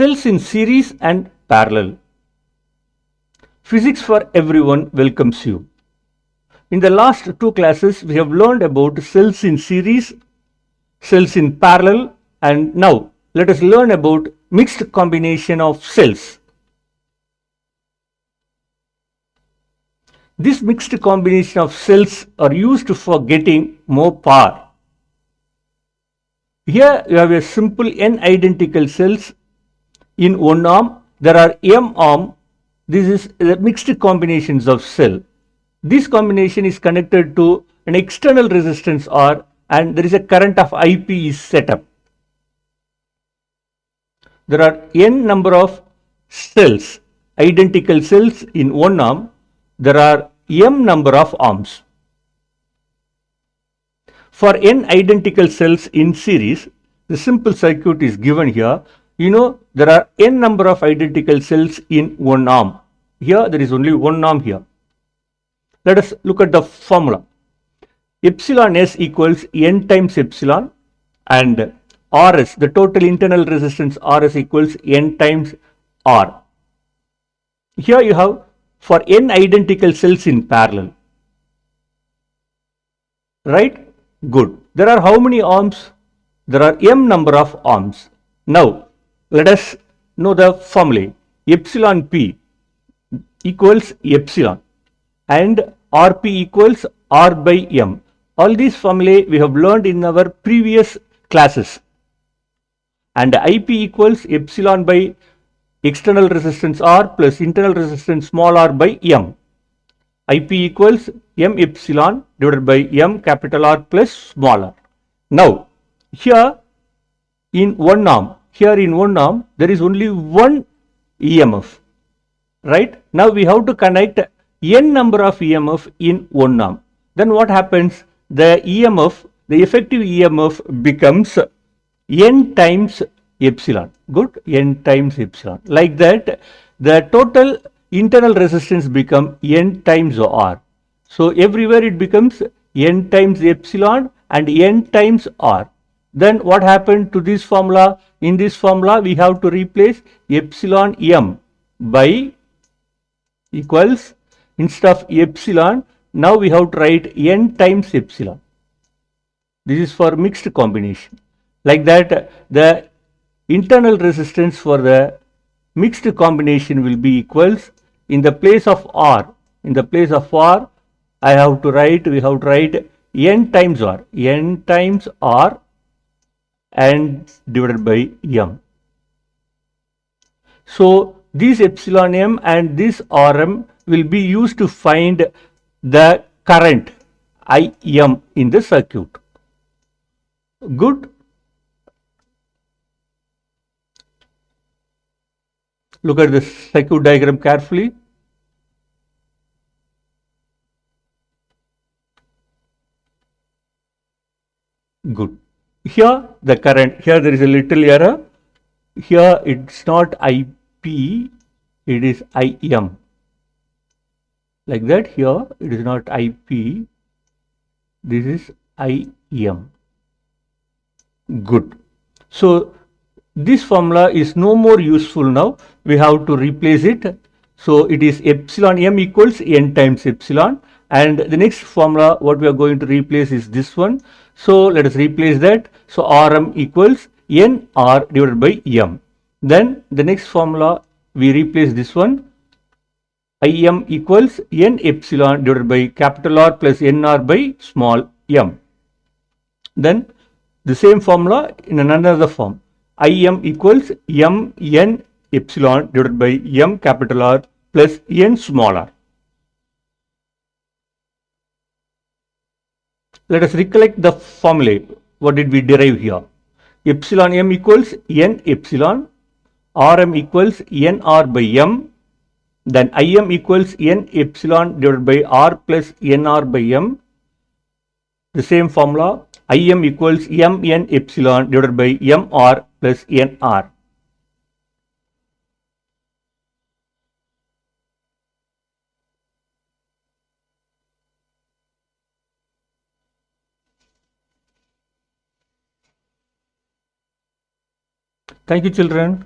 Cells in series and parallel. Physics for everyone welcomes you. In the last two classes, we have learned about cells in series, cells in parallel, and now let us learn about mixed combination of cells. This mixed combination of cells are used for getting more power. Here you have a simple n identical cells in one arm. There are m arm. This is the mixed combinations of cell. This combination is connected to an external resistance R and there is a current of IP is set up. There are n number of cells, identical cells in one arm. There are m number of arms. For n identical cells in series, the simple circuit is given here. You know there are n number of identical cells in one arm. Here there is only one arm here. Let us look at the formula. Epsilon S equals n times epsilon and Rs, the total internal resistance Rs equals n times R. Here you have for n identical cells in parallel. Right? Good. There are how many arms? There are m number of arms. Now, let us know the formula. Epsilon P equals epsilon and Rp equals R by M. All these formulae we have learned in our previous classes. And Ip equals epsilon by external resistance R plus internal resistance small r by M. Ip equals M epsilon divided by M capital R plus small r. Now, here in one arm, there is only one EMF. Right? Now we have to connect n number of EMF in one arm. Then what happens? The EMF, the effective EMF becomes n times epsilon. Good? N times epsilon. Like that, the total internal resistance become n times R. So everywhere it becomes n times epsilon and n times R. Then what happened to this formula? In this formula, we have to replace epsilon m by equals, instead of epsilon, now we have to write n times epsilon. This is for mixed combination. Like that, the internal resistance for the mixed combination will be equals, in the place of R, we have to write n times R and divided by M. So this epsilon m and this Rm will be used to find the current Im in the circuit. Good. Look at this circuit diagram carefully. Good. Here the current, here there is a little error. Here it's not IP, it is IM. Like that, here it is not IP, this is IM. Good. So this formula is no more useful now. We have to replace it. So it is epsilon m equals n times epsilon. And the next formula what we are going to replace is this one. So let us replace that. So Rm equals nr divided by m. Then the next formula we replace this one. Im equals n epsilon divided by capital R plus nr by small m. Then the same formula in another form. Im equals m n epsilon divided by m capital R plus n small r. Let us recollect the formula. What did we derive here? Epsilon m equals n epsilon, Rm equals nr by m, then Im equals n epsilon divided by R plus nr by m. The same formula, Im equals mn epsilon divided by mr plus nr. Thank you, children.